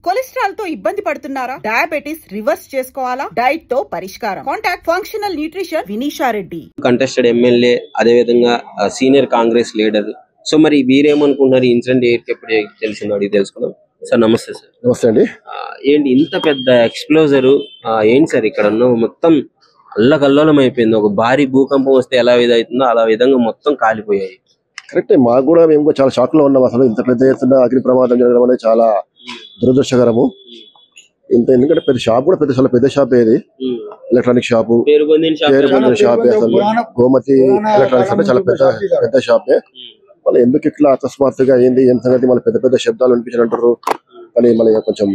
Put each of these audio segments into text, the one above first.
Cholesterol తో ఇబ్బంది పడుతున్నారా? డయాబెటిస్ రివర్స్ చేసుకోవాలా? డైట్ తో పరిష్కారం. Contact functional nutrition Vineesha Reddy. Contested MLA, అదే విధంగా సీనియర్ కాంగ్రెస్ లీడర్. సో మరి వీరేమనుకుంటున్నారు? ఈ ఇన్సిడెంట్ ఎప్పుడు తెలిసిందో అడిగి తెలుసుకుందాం. సార్ నమస్తే. సార్ నమస్తే అండి. ఏంటి ఇంత పెద్ద ఎక్స్ప్లోజర్? ఏంటి సార్ ఇక్కడ ఉన్న మొత్తం అల్లకల్లోలం అయిపోయింది. ఒక భారీ భూకంపం వస్తే ఎలా విధవుతుందో అలా విధంగా మొత్తం కాలిపోయాయి. కరెక్టే, మాకు కూడా మేము కూడా చాలా షాక్ లో ఉన్నాం. అసలు ఇంత పెద్ద ఎత్తున అగ్ని ప్రమాదం జరగడం అనేది చాలా దురదృష్టకరము. ఎందుకంటే పెద్ద షాప్ కూడా చాలా పెద్ద షాప్, ఏది ఎలక్ట్రానిక్ షాపు, పేరు పొందిన షాప్. అసలు గోమతి ఎలక్ట్రానిక్స్ అంటే చాలా పెద్ద షాపే. మళ్ళీ ఎందుకు ఇట్లా అకస్మాత్తుగా అయింది ఏం సంగతి? మళ్ళీ పెద్ద పెద్ద శబ్దాలు వినిపించారంటారు. కానీ మళ్ళీ కొంచెం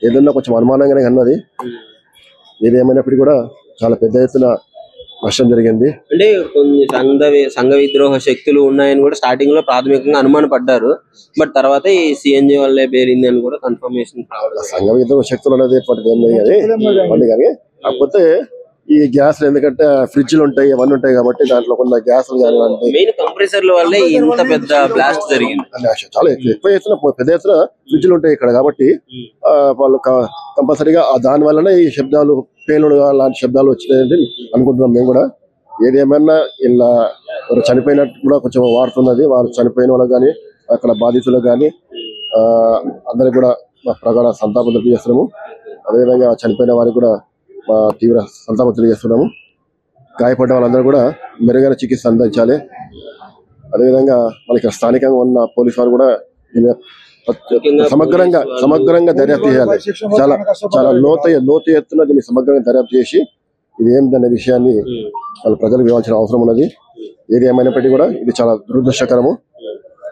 ఏదన్నా కొంచెం అనుమానంగానే అన్నది. ఏది ఏమైనప్పటికీ కూడా చాలా పెద్ద ఎత్తున నష్టం జరిగింది. అంటే కొన్ని సంఘ విద్రోహ శక్తులు ఉన్నాయని కూడా స్టార్టింగ్ లో ప్రాథమికంగా అనుమానపడ్డారు. బట్ తర్వాత ఈ సిఎన్జి వల్లే పేరింది అని కూడా కన్ఫర్మేషన్. సంఘ విద్రోహ శక్తులు అనేది కానీ కాకపోతే ఈ గ్యాస్ ఎందుకంటే ఫ్రిడ్జ్లు ఉంటాయి, అవన్నీ ఉంటాయి కాబట్టి దాంట్లో కొన్ని గ్యాస్ మెయిన్ కంప్రెసర్ల వల్లే ఇంత పెద్ద బ్లాస్ట్ జరిగింది. చాలా ఎక్కువ ఎత్తున పెద్ద ఎత్తున ఫ్రిడ్జ్లు ఉంటాయి ఇక్కడ కాబట్టి వాళ్ళు కంపల్సరీగా దాని వల్లనే ఈ శబ్దాలు, పేలుడు లాంటి శబ్దాలు వచ్చినాయని అనుకుంటున్నాం మేము కూడా. ఏదేమైనా ఇలా చనిపోయినట్టు కూడా కొంచెం వాడుతున్నది. వాళ్ళు చనిపోయిన వాళ్ళకి కానీ అక్కడ బాధితులకు కానీ అందరికి కూడా మా ప్రగాఢ సంతాపం తెలియజేస్తున్నాము. అదేవిధంగా చనిపోయిన వారికి కూడా మా తీవ్ర సంతాపం తెలియజేస్తున్నాము. గాయపడ్డ వాళ్ళందరూ కూడా మెరుగైన చికిత్స అందించాలి. అదేవిధంగా మనకి స్థానికంగా ఉన్న పోలీసు వారు కూడా సమగ్రంగా దర్యాప్తు చేయాలి. చాలా లోతు ఎత్తున దీన్ని సమగ్రంగా దర్యాప్తు చేసి ఇది ఏంటనే విషయాన్ని వాళ్ళ ప్రజలకు ఇవ్వాల్సిన అవసరం ఉన్నది. ఏది ఏమైనప్పటికీ కూడా ఇది చాలా దురదృష్టకరము.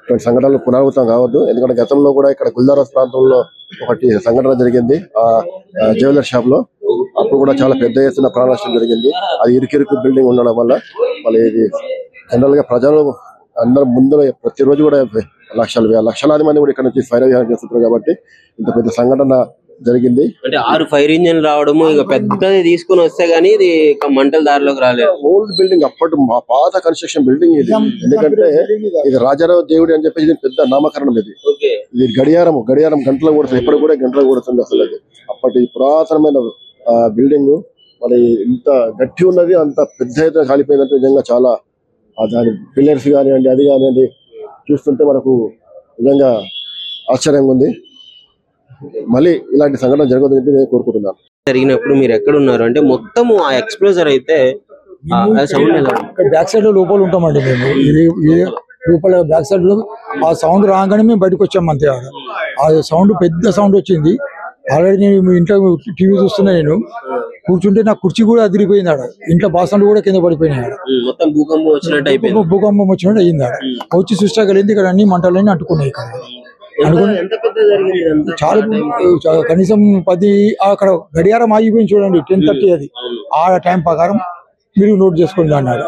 ఇటువంటి సంఘటనలు పునరావృతం కావద్దు. ఎందుకంటే గతంలో కూడా ఇక్కడ గుల్దారాస్ ప్రాంతంలో ఒకటి సంఘటన జరిగింది, ఆ జ్యువెలర్ షాప్ లో. అప్పుడు కూడా చాలా పెద్ద ఎత్తున ప్రాణ నష్టం జరిగింది. అది ఇరుకిరుకు బిల్డింగ్ ఉండడం వల్ల. మళ్ళీ ఇది జనరల్ గా ప్రజలు అందరూ ముందు ప్రతిరోజు కూడా లక్షలాది మంది కూడా ఇక్కడ నుంచి ఫైర్ విహారం చేస్తుంటారు కాబట్టి ఇంత పెద్ద సంఘటన జరిగింది. అంటే 6 ఫైర్ ఇంజిన్ రావడము, ఇక పెద్దది తీసుకుని వస్తే గానీ ఇది మంటల దారిలోకి రాలేదు. ఓల్డ్ బిల్డింగ్, అప్పటి పాత కన్స్ట్రక్షన్ బిల్డింగ్ ఇది. ఎందుకంటే ఇది రాజారావు దేవుడి అని చెప్పేసి పెద్ద నామకరణం. ఇది గడియారం గంటలు కొడుతుంది, ఎప్పుడు కూడా గంటలు కొడుతుంది. అసలు అది అప్పటి పురాతనమైన బిల్డింగ్. మరి ఇంత గట్టి ఉన్నది, అంత పెద్ద ఎత్తున కాలిపోయిందంటే నిజంగా చాలా దాని పిల్లర్స్ కానివ్వండి, అది కానివ్వండి చూస్తుంటే మనకు నిజంగా ఆశ్చర్యంగా ఉంది. మళ్ళీ ఇలాంటి సంఘటన జరగదని చెప్పి నేను కోరుకుంటున్నాను. జరిగినప్పుడు మీరు ఎక్కడ ఉన్నారు? అంటే మొత్తం ఆ ఎక్స్ప్లోజర్ అయితే బ్యాక్ సైడ్ లో లోపల ఉంటామండి మేము. ఇది లోపల బ్యాక్ సైడ్ లో ఆ సౌండ్ రాగానే మేము బయటకు వచ్చాము అంతే. ఆ సౌండ్ పెద్ద సౌండ్ వచ్చింది. ఆల్రెడీ నేను ఇంట్లో టీవీ చూస్తున్నా, నేను కూర్చుంటే నా కుర్చీ కూడా అదిరిపోయింది. ఆడ ఇంట్లో బాసనలు కూడా కింద పడిపోయినాయి. భూకంపం వచ్చినట్టు అయ్యింది. ఆడ వచ్చి చూస్తాగలింది ఇక్కడ అన్ని మంటలన్నీ అంటుకున్నాయి. ఇక్కడ చాలా కనీసం 10 అక్కడ గడియారం ఆగిపోయింది చూడండి, 10:30 అది. ఆ టైం ప్రకారం మీరు నోట్ చేసుకోండి అన్నాడు.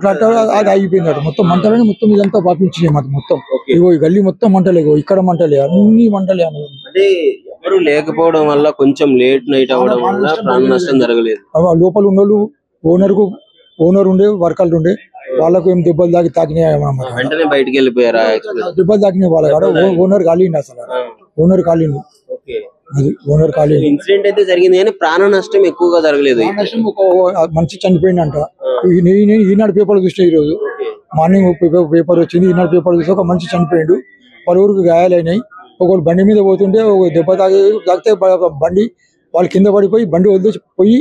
క్లాక్ టవర్ అది ఆగిపోయింది. మొత్తం మంటలని మొత్తం ఇదంతా పాపించినాయి మాకు మొత్తం. ఇగో ఈ గల్లీ మొత్తం మంటలే, ఇక్కడ మంటలే, అన్ని మంటలే. అంటే ఎవరు లేకపోవడం వల్ల కొంచెం లేట్ నైట్ అవ్వడం వల్ల ప్రాణ నష్టం జరగలేదు. లోపల ఉన్న వాళ్ళు ఓనర్ ఉండే, వర్కర్లు ఉండే, వాళ్ళకు ఏం దెబ్బలు తాకినాయి. వెంటనే బయటకు వెళ్ళిపోయారా? దెబ్బలు తాకినాయి వాళ్ళ కాడ. ఓనర్ కాలిండి, అసలు ఓనర్ కాలింది. అది ఓనర్ కాలి. ఇన్సిడెంట్ అయితే జరిగింది కానీ ప్రాణ నష్టం ఎక్కువగా జరగలేదు. మనిషి చనిపోయిందంట. నేను ఈనాడు పేపర్ చూసిన, ఈ రోజు మార్నింగ్ పేపర్ వచ్చింది. ఈనాడు పేపర్ చూస్తే ఒక మనిషి చనిపోయిండు, పలువురికి గాయాలైనాయి. ఒకళ్ళు బండి మీద పోతుంటే ఒక దెబ్బ తాకితే బండి వాళ్ళు కింద పడిపోయి బండి వదిలేసి పోయి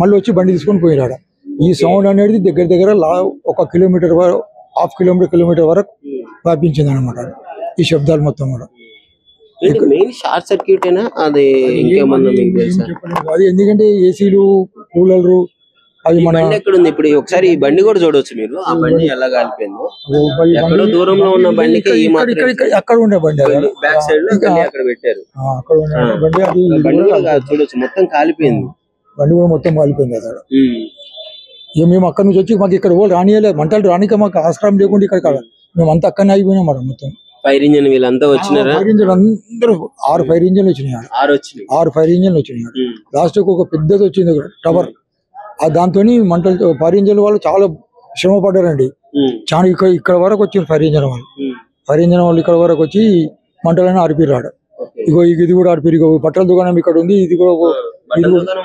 మళ్ళీ వచ్చి బండి తీసుకొని పోయినాడు. ఈ సౌండ్ అనేది దగ్గర 1 కిలోమీటర్ వరకు, హాఫ్ కిలోమీటర్ వరకు వ్యాపించింది అనమాట ఈ శబ్దాలు మొత్తం కూడా. షార్ట్ సర్క్యూట్ అది ఇంకేమన్నా మీకు తెలుసా? అది ఎందుకంటే ఏసీలు, కూలర్లు అది మన ఎక్కడ ఉంది ఇప్పుడు? ఒకసారి ఈ బండి కూడా చూడవచ్చు మీరు. ఆ బండి ఎలా కాలిపోయిందో, ఎక్కడో దూరంలో ఉన్న బండికి అక్కడ ఉండే బండి బ్యాక్ సైడ్ లో అక్కడ పెట్టారు. అక్కడ బండి, అది బండి కూడా చూడొచ్చు, మొత్తం కాలిపోయింది. బండి కూడా మొత్తం కాలిపోయింది అక్కడ. మేము అక్కడ నుంచి వచ్చి మాకు ఇక్కడ రానియలేదు, మంటలు రానిక మాకు ఆశ్రయం లేకుండా ఇక్కడ మేము అంతా అక్కడనే అయిపోయినాం మేడం. మొత్తం ఫైర్ ఇంజిన్ వీళ్ళంతా వచ్చినారా? ఫైర్ ఇంజిన్ అందరూ 6 ఫైర్ ఇంజిన్లు వచ్చినాయి. 6 ఫైర్ ఇంజిన్లు వచ్చినాయి. లాస్ట్ ఒక పెద్దది వచ్చింది టవర్. దాంతో మంటలు ఫైర్ ఇంజిన్ వాళ్ళు చాలా శ్రమ పడ్డారండి. చాలా ఇక్కడ వరకు వచ్చారు ఫైర్ ఇంజిన్ వాళ్ళు. ఫైర్ ఇంజన్ వాళ్ళు ఇక్కడ వరకు వచ్చి మంటలను ఆడిపిర్రాడు. ఇగో ఇది కూడా ఆడిపిరు. ఇగో బట్టల దుకాణం ఇక్కడ ఉంది, ఇది కూడా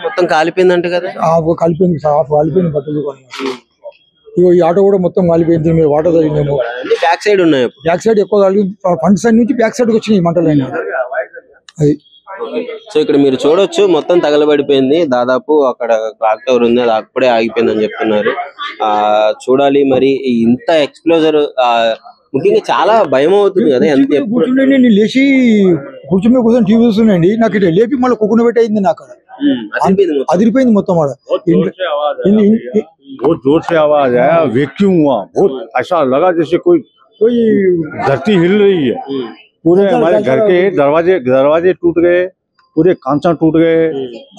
మొత్తం కాలిపోయిందంట కదా. కాలిపోయింది, కాలిపోయింది బట్టల దుకాణం. ఇగో ఈ ఆటో కూడా మొత్తం కాలిపోయింది. మీరు వాటర్ తగిలినాము. బ్యాక్ సైడ్ ఉన్నాయి, బ్యాక్ సైడ్ ఎక్కువ కాలి ఫ్రంట్ సైడ్ నుంచి బ్యాక్ సైడ్ వచ్చినాయి మంటలు అయినా. అది సో ఇక్కడ మీరు చూడొచ్చు మొత్తం తగలబడిపోయింది. దాదాపు అక్కడ క్లాక్ టవర్ ఉంది, అది అప్పుడే ఆగిపోయింది అని చెప్తున్నారు. చూడాలి మరి ఇంత ఎక్స్ప్లోజర్. ముఖ్యంగా చాలా భయం అవుతుంది కదా. కూర్చుండే నేను లేచి కూర్చుని కూర్చొని టీవీ చూస్తున్నాండి. నాకు ఇట్లా లేపి మళ్ళీ కుక్కున పెట్టయింది. నాకు అదిరిపోయింది మొత్తం. बहुत जोर से आवाज आया, वैक्यूम हुआ, बहुत ऐसा लगा जैसे कोई धरती हिल रही है। पूरे हमारे घर के दरवाजे टूट गए, पूरे कांचा टूट गए।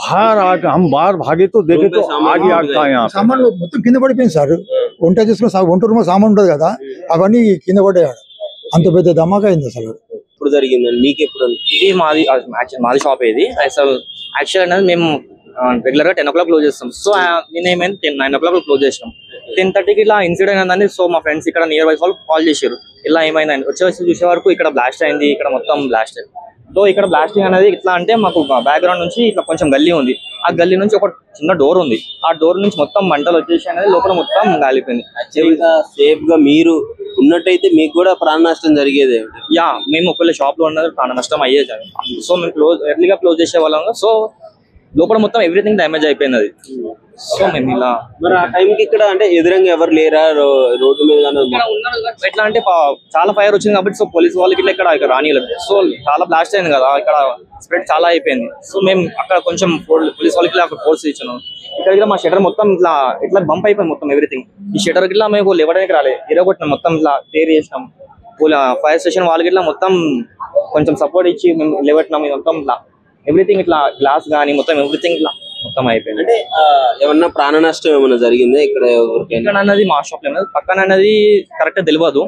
बाहर आके हम बाहर भागे तो देखे तो आग ही आग था। यहाँ సామాన్లు మొత్తం కింద పడిపోయింది సార్. వంట చేసుకున్న వంట రూమ్ సామాన్ ఉంటది కదా, అవన్నీ కింద పడ్డాయి. అంత పెద్ద ధమాకా అయింది అసలు. ఇప్పుడు జరిగిందండి మీకు ఎప్పుడు? ఇది మాది షాప్. ఇది అసలు యాక్చువల్ అనేది మేము రెగ్యులర్ గా 10 o'clock క్లోజ్ చేస్తాం. సో నేనేమైంది 9 o'clock క్లోజ్ చేసినాం. 10:30కి ఇలా ఇన్సిడెంట్ అయిందండి. సో మా ఫ్రెండ్స్ ఇక్కడ నియర్ బై వాళ్ళు కాల్ చేశారు, ఇలా ఏమైందని. వచ్చేసి చూసే వరకు ఇక్కడ బ్లాస్ట్ అయింది, ఇక్కడ మొత్తం బ్లాస్ట్ అయింది. సో ఇక్కడ బ్లాస్టింగ్ అనేది ఇట్లా అంటే మాకు బ్యాక్గ్రౌండ్ నుంచి ఇట్లా కొంచెం గల్లీ ఉంది. ఆ గల్లీ నుంచి ఒక చిన్న డోర్ ఉంది. ఆ డోర్ నుంచి మొత్తం మంటలు వచ్చేసి అనేది లోపల మొత్తం గాలిపోయింది. సేఫ్ గా మీరు ఉన్నట్టయితే మీకు కూడా ప్రాణ నష్టం జరిగేది. యా, మేము ఒకవేళ షాప్ లో ఉన్నది ప్రాణ నష్టం అయ్యేది. సో మేము ఎర్లీగా క్లోజ్ చేసే వాళ్ళం. సో లోపల మొత్తం ఎవ్రీథింగ్ డ్యామేజ్ అయిపోయింది అది. సో మేము ఇలా మరి ఆ టైంకి ఇక్కడ అంటే ఎదురంగా ఎవరు లేరా రోడ్డు మీద? ఎట్లా అంటే చాలా ఫైర్ వచ్చింది కాబట్టి సో పోలీస్ వాళ్ళకి ఇట్లా ఇక్కడ రానియలేదు. సో చాలా బ్లాస్ట్ అయింది కదా, ఇక్కడ స్ప్రెడ్ చాలా అయిపోయింది. సో మేము అక్కడ కొంచెం పోలీస్ వాళ్ళకి అక్కడ ఫోర్స్ ఇచ్చాను. ఇక్కడ మా షటర్ మొత్తం ఇట్లా బంప్ అయిపోయింది మొత్తం ఎవ్రీథింగ్. ఈ షటర్ ఇట్లా మేము లేవడానికి రాలేదు, ఎరగొట్టినాం మొత్తం, ఇట్లా టేర్ చేసినాం. ఫైర్ స్టేషన్ వాళ్ళకి ఇట్లా మొత్తం కొంచెం సపోర్ట్ ఇచ్చి మేము లేవట్టినాం. ఇది మొత్తం ఇట్లా ఎవ్రీథింగ్ ఇట్లా గ్లాస్ కానీ మొత్తం ఎవ్రీథింగ్ ఇట్లా మొత్తం అయిపోయింది. అంటే ఏమన్నా ప్రాణ నష్టం ఏమన్నా జరిగిందా ఇక్కడ? ఇక్కడ అన్నది మా షాప్ లో పక్కన అన్నది కరెక్ట్ తెలియదు.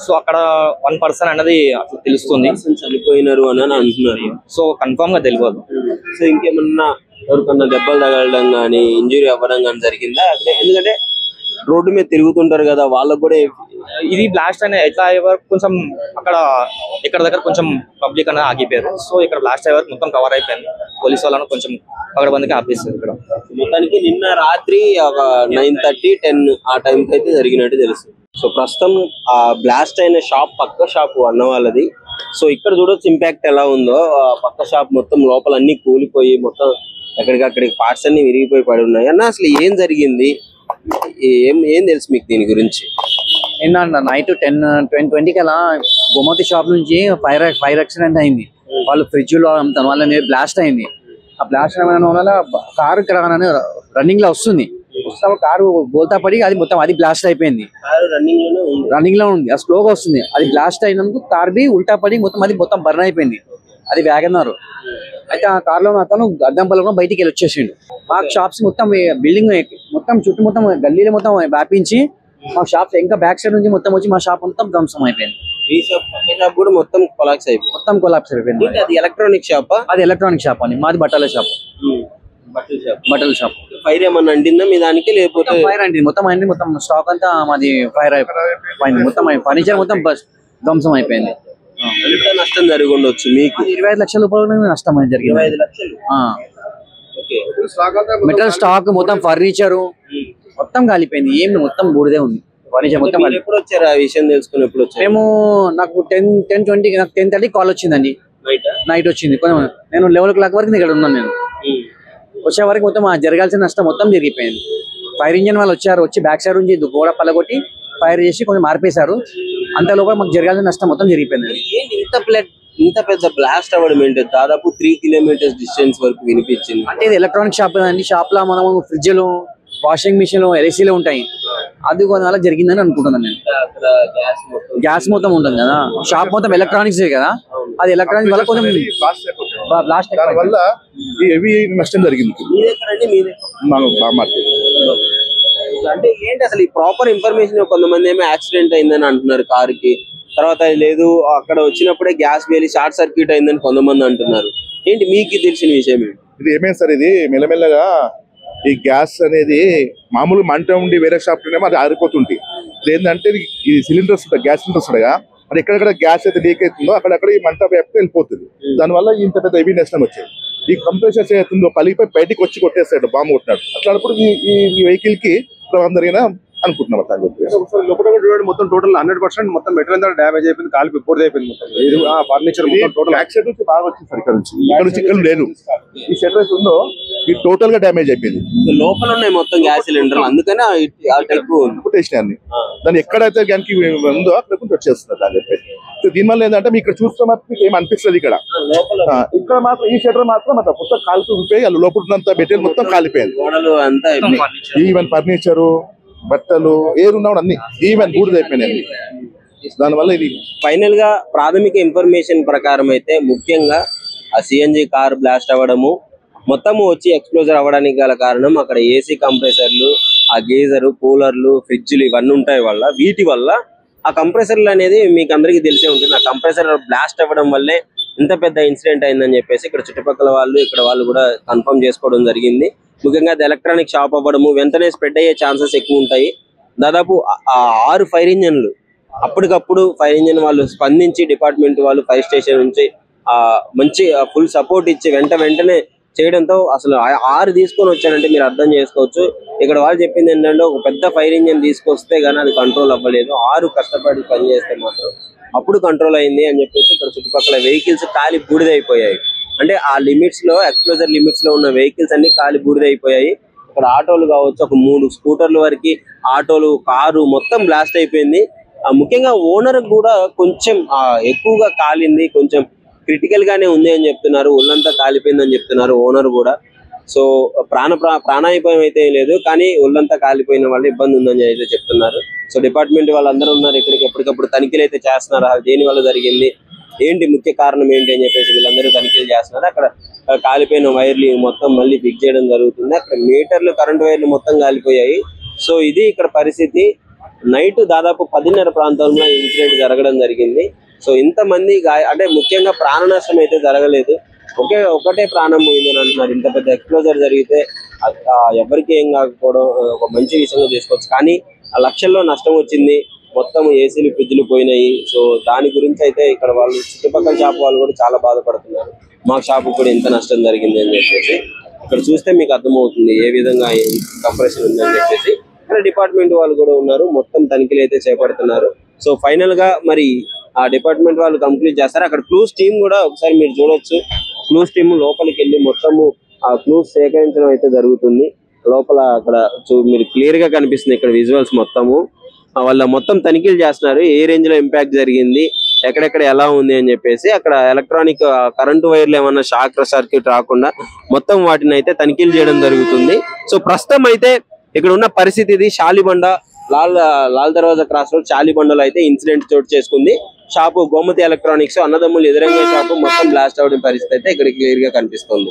సో అక్కడ 1 person అన్నది అట్లా తెలుస్తుంది చనిపోయినారు అని అంటున్నారు. సో కన్ఫర్మ్ గా తెలియదు. సో ఇంకేమన్నా ఎవరికన్నా దెబ్బలు తగలడం కానీ ఇంజురీ అవ్వడం కానీ జరిగిందా అక్కడ? ఎందుకంటే రోడ్డు మీద తిరుగుతుంటారు కదా, వాళ్ళకు కూడా ఇది బ్లాస్ట్ అనే ఎట్లా అయ్యే వరకు కొంచెం అక్కడ ఇక్కడ దగ్గర కొంచెం పబ్లిక్ అనేది ఆగిపోయారు. సో ఇక్కడ బ్లాస్ట్ అయ్యే వరకు మొత్తం కవర్ అయిపోయింది. పోలీస్ వాళ్ళను కొంచెం అక్కడ బందికి ఆపేస్తారు. ఇక్కడ మొత్తానికి నిన్న రాత్రి ఒక 9:30, 10 ఆ టైంకి అయితే జరిగినట్టు తెలుస్తుంది. సో ప్రస్తుతం ఆ బ్లాస్ట్ అయిన షాప్ పక్క షాప్ అన్న వాళ్ళది. సో ఇక్కడ చూడొచ్చు ఇంపాక్ట్ ఎలా ఉందో. పక్క షాప్ మొత్తం లోపల అన్ని కూలిపోయి మొత్తం ఎక్కడికక్కడికి పార్ట్స్ అన్ని విరిగిపోయి పడి ఉన్నాయి. అన్న అసలు ఏం జరిగింది, ఏం తెలుసు మీకు దీని గురించి? నిన్న నైట్ 10:20కి అలా గోమతి షాప్ నుంచి ఫైర్ యాక్సిడెంట్ అయింది. వాళ్ళు ఫ్రిడ్జ్ లో అమ్ముతాను, వాళ్ళని బ్లాస్ట్ అయింది. ఆ బ్లాస్ట్ అయిన వల్ల కారు రన్నింగ్ లో వస్తుంది. కారు బోల్తా పడి అది మొత్తం అది బ్లాస్ట్ అయిపోయింది. రన్నింగ్ లో ఉంది, అది స్లోగా వస్తుంది. అది బ్లాస్ట్ అయినందుకు కార్ బి ఉల్టా పడి మొత్తం బర్న్ అయిపోయింది. అది వ్యాగనర్. అయితే ఆ కార్ లో అతను అద్దం పళ్ళలో బయటికి వెళ్ళి వచ్చేసిండు. మా షాప్స్ మొత్తం బిల్డింగ్ మొత్తం చుట్టూ మొత్తం గల్లీలో మొత్తం వ్యాపించి మా షాప్స్ ఇంకా బ్యాక్ సైడ్ నుంచి మొత్తం వచ్చి మా షాప్ మొత్తం ధ్వంసం అయిపోయింది. కూడా మొత్తం కొలాప్స్ అయిపోయింది. మొత్తం కొలాప్స్ అయిపోయింది. అది ఎలక్ట్రానిక్ షాప్? అది ఎలక్ట్రానిక్ షాప్ అండి. మాది బట్టల షాప్. బట్టల షాప్. ఫైర్ ఏమన్నా అంటిందా మీ దానికి? లేకపోతే ఫైర్ అండి మొత్తం స్టాక్ అంతా మాది ఫైర్ అయిపోయింది. మొత్తం ఫర్నిచర్ మొత్తం ధ్వంసం అయిపోయింది. ఎంత నష్టం జరిగి ఉండొచ్చు మీకు? 25 లక్షల రూపాయలు నష్టం అనేది జరిగింది. 25 లక్షలు. మెటల్ స్టాక్ మొత్తం ఫర్నిచర్ మొత్తం కాలిపోయింది. ఏం మొత్తం బూడిదే ఉంది. ఫర్నిచర్ మొత్తం. ఎప్పుడు వచ్చారు ఆ విషయం తెలుసుకుని? ఎప్పుడు వచ్చారు? మేము నాకు 10:20 నాకు 10:30 కాల్ వచ్చిందండి. నైట్ వచ్చింది. నేను 11 o'clock వరకు ఇక్కడ ఉన్నాను. నేను వచ్చే వరకు మొత్తం జరగాల్సిన నష్టం మొత్తం జరిగిపోయింది. ఫైర్ ఇంజన్ వాళ్ళు వచ్చారు, వచ్చి బ్యాక్ సైడ్ నుంచి గోడ పల్లగొట్టి ఫైర్ చేసి కొంచెం మార్పేశారు. అంత లోపల మాకు జరగాల్సిన నష్టం మొత్తం జరిగిపోయింది. ఇంత పెద్ద బ్లాస్ట్ అవ్వడం ఏంటి? దాదాపు 3 kilometers డిస్టెన్స్ వరకు వినిపించింది. అంటే ఇది ఎలక్ట్రానిక్ షాప్ అండి. షాప్ లో మనం ఫ్రిడ్జ్లు, వాషింగ్ మిషన్, ఎల్ఏసీలు ఉంటాయి. అది వల్ల జరిగిందని అనుకుంటున్నాను నేను. గ్యాస్ మొత్తం ఉంటుంది కదా, షాప్ మొత్తం ఎలక్ట్రానిక్స్ కదా, అది ఎలక్ట్రానిక్ వల్ల కొంచెం బ్లాస్ట్ వల్ల హెవీ నష్టం జరిగింది. అంటే ఏంటి అసలు ఈ ప్రాపర్ ఇన్ఫర్మేషన్? కొంతమంది ఏమో యాక్సిడెంట్ అయిందని అంటున్నారు కారుకి, తర్వాత లేదు అక్కడ వచ్చినప్పుడే గ్యాస్ వేలి షార్ట్ సర్క్యూట్ అయిందని కొంతమంది అంటున్నారు. ఏంటి మీకు తెలిసిన విషయం ఏంటి? ఇది ఏమైంది సార్, ఇది మెల్లమెల్లగా ఈ గ్యాస్ అనేది మామూలు మంట ఉండి వేరే షాప్ లోనేమో అది ఆరిపోతుంటాయి. ఇది ఏంటంటే ఈ సిలిండర్స్ ఉంటాయి, గ్యాస్ సిలిండర్స్ ఉంటాయి, అంటే ఎక్కడెక్కడ గ్యాస్ అయితే లీక్ అవుతుందో అక్కడక్కడ ఈ మంట వ్యాప్తి వెళ్ళిపోతుంది. దానివల్ల ఇంత పెద్ద హెవీ నష్టం వచ్చేది. ఈ కంప్రెషర్స్ ఏతుందో పలిగిపోయి బయటికి వచ్చి కొట్టేస్తాడు, బాంబు కొట్టినాడు. అట్లాంటప్పుడు ఈ వెహికల్ కి ప్రమాదం జరిగిన అనుకుంటున్నాం. అట్లా లోపల చూడండి, మొత్తం టోటల్ 100% మొత్తం మెటీరియల్ అంతా డ్యామేజ్ అయిపోయింది, కాలిపోయి బోర్డు అయిపోయింది. మొత్తం ఫర్నిచర్ టోటల్ బ్యాక్ సైడ్ నుంచి బాగా వచ్చింది సార్. ఇక్కడ నుంచి ఇక్కడ లేదు. ఈ షెటర్ ఉందో ఇది టోటల్ గా డ్యామేజ్ అయిపోయింది. లోపల ఉన్నాయి మొత్తం గ్యాస్ సిలిండర్, అందుకనే కొట్టేసినాన్ని దాన్ని ఎక్కడైతే దానికి ఉందో అక్కడ వచ్చేస్తుంది అని చెప్పేసి. దీనివల్ల ఏంటంటే మీకు ఇక్కడ చూస్తే మాత్రం మీకు ఏం అనిపిస్తుంది. ఇక్కడ మాత్రం ఈ షెటర్ మాత్రం మొత్తం కాలిపోయి లోపల ఉన్నంత మెటీరియల్ మొత్తం కాలిపోయింది. ఈవెన్ ఫర్నిచరు, బట్టలు ఏరున్నా అన్ని ఈవెన్ బూడిద అయిపోయినాయి. దానివల్ల ఇది ఫైనల్ గా ప్రాథమిక ఇన్ఫర్మేషన్ ప్రకారం అయితే ముఖ్యంగా ఆ సిఎన్జి కార్ బ్లాస్ట్ అవ్వడము, మొత్తము వచ్చి ఎక్స్ప్లోజర్ అవ్వడానికి గల కారణం అక్కడ ఏసీ కంప్రెసర్లు, ఆ గీజరు, కూలర్లు, ఫ్రిడ్జ్లు ఇవన్నీ ఉంటాయి వల్ల, వీటి వల్ల ఆ కంప్రెసర్లు అనేది మీకు అందరికీ తెలిసే ఉంటుంది. ఆ కంప్రెసర్ బ్లాస్ట్ అవ్వడం వల్లే ఇంత పెద్ద ఇన్సిడెంట్ అయిందని చెప్పేసి ఇక్కడ చుట్టుపక్కల వాళ్ళు, ఇక్కడ వాళ్ళు కూడా కన్ఫర్మ్ చేసుకోవడం జరిగింది. ముఖ్యంగా అది ఎలక్ట్రానిక్ షాప్ అవ్వడము, వెంటనే స్ప్రెడ్ అయ్యే ఛాన్సెస్ ఎక్కువ ఉంటాయి. దాదాపు 6 ఫైర్ ఇంజన్లు అప్పటికప్పుడు ఫైర్ ఇంజన్ వాళ్ళు స్పందించి, డిపార్ట్మెంట్ వాళ్ళు ఫైర్ స్టేషన్ నుంచి మంచి ఫుల్ సపోర్ట్ ఇచ్చి వెంటనే చేయడంతో అసలు 6 తీసుకొని వచ్చారంటే మీరు అర్థం చేసుకోవచ్చు. ఇక్కడ వాళ్ళు చెప్పింది ఏంటంటే ఒక పెద్ద ఫైర్ ఇంజన్ తీసుకొస్తే గానీ అది కంట్రోల్ అవ్వలేదు, 6 కష్టపడి పనిచేస్తే మాత్రం అప్పుడు కంట్రోల్ అయింది అని చెప్పేసి ఇక్కడ చుట్టుపక్కల వెహికల్స్ కాలి బూడిదైపోయాయి. అంటే ఆ లిమిట్స్ లో, ఎక్స్ప్లోజర్ లిమిట్స్ లో ఉన్న వెహికల్స్ అన్ని కాలి బూడిదైపోయాయి. ఇక్కడ ఆటోలు కావచ్చు, ఒక 3 స్కూటర్ల వరకు, ఆటోలు, కారు మొత్తం బ్లాస్ట్ అయిపోయింది. ముఖ్యంగా ఓనర్ కూడా కొంచెం ఎక్కువగా కాలింది, కొంచెం క్రిటికల్ గానే ఉంది అని చెప్తున్నారు. ఒళ్ళంతా కాలిపోయిందని చెప్తున్నారు ఓనర్ కూడా. సో ప్రాణాపాయం అయితే లేదు, కానీ ఒళ్ళంతా కాలిపోయిన వాళ్ళు ఇబ్బంది ఉందని అయితే చెప్తున్నారు. సో డిపార్ట్మెంట్ వాళ్ళందరూ ఉన్నారు ఇక్కడికి, ఎప్పటికప్పుడు తనిఖీలు అయితే చేస్తున్నారు. దేని వల్ల జరిగింది, ఏంటి ముఖ్య కారణం ఏంటి అని చెప్పేసి వీళ్ళందరూ తనిఖీలు చేస్తున్నారు. అక్కడ కాలిపోయిన వైర్లు మొత్తం మళ్ళీ ఫిక్స్ చేయడం జరుగుతుంది. అక్కడ మీటర్లు, కరెంట్ వైర్లు మొత్తం కాలిపోయాయి. సో ఇది ఇక్కడ పరిస్థితి. నైట్ దాదాపు 10:30 ప్రాంతంలో ఇన్సిడెంట్ జరగడం జరిగింది. సో ఇంతమంది అంటే ముఖ్యంగా ప్రాణ నష్టం అయితే జరగలేదు, ఒకటే ప్రాణం పోయిందని అంటున్నారు. ఇంత పెద్ద ఎక్స్ప్లోజర్ జరిగితే ఎవరికి ఏం కాకపోవడం ఒక మంచి విషయంగా తీసుకోవచ్చు, కానీ ఆ లక్షల్లో నష్టం వచ్చింది. మొత్తం ఏసీలు, ఫ్రిడ్జ్లు పోయినాయి. సో దాని గురించి అయితే ఇక్కడ వాళ్ళు, చుట్టుపక్కల షాప్ వాళ్ళు కూడా చాలా బాధపడుతున్నారు. మా షాపు కూడా ఎంత నష్టం జరిగింది అని చెప్పేసి. ఇక్కడ చూస్తే మీకు అర్థమవుతుంది ఏ విధంగా కంప్రెషన్ ఉందని చెప్పేసి. ఇక్కడ డిపార్ట్మెంట్ వాళ్ళు కూడా ఉన్నారు, మొత్తం తనిఖీలు అయితే చేపడుతున్నారు. సో ఫైనల్ గా మరి ఆ డిపార్ట్మెంట్ వాళ్ళు కంప్లీట్ చేస్తారు. అక్కడ క్లూస్ టీమ్ కూడా ఒకసారి మీరు చూడొచ్చు. క్లూస్ టీమ్ లోపలికి వెళ్ళి మొత్తము ఆ క్లూస్ సేకరించడం అయితే జరుగుతుంది. లోపల అక్కడ మీరు క్లియర్ గా కనిపిస్తుంది ఇక్కడ విజువల్స్ మొత్తము. వాళ్ళ మొత్తం తనిఖీలు చేస్తున్నారు, ఏ రేంజ్ లో ఇంపాక్ట్ జరిగింది, ఎక్కడెక్కడ ఎలా ఉంది అని చెప్పేసి. అక్కడ ఎలక్ట్రానిక్ కరెంటు వైర్లు ఏమన్నా షాక్ సర్క్యూట్ రాకుండా మొత్తం వాటిని అయితే తనిఖీలు చేయడం జరుగుతుంది. సో ప్రస్తుతం అయితే ఇక్కడ ఉన్న పరిస్థితి ఇది. షాలిబండ లాల్ దర్వాజా క్రాస్ రోడ్ షాలిబండలో అయితే ఇన్సిడెంట్ చోటు చేసుకుంది. షాపు గోమతి ఎలక్ట్రానిక్స్, అన్నదమ్ములు ఎదురంగా షాపు మొత్తం బ్లాస్ట్ అవడం పరిస్థితి అయితే ఇక్కడ క్లియర్ గా కనిపిస్తుంది.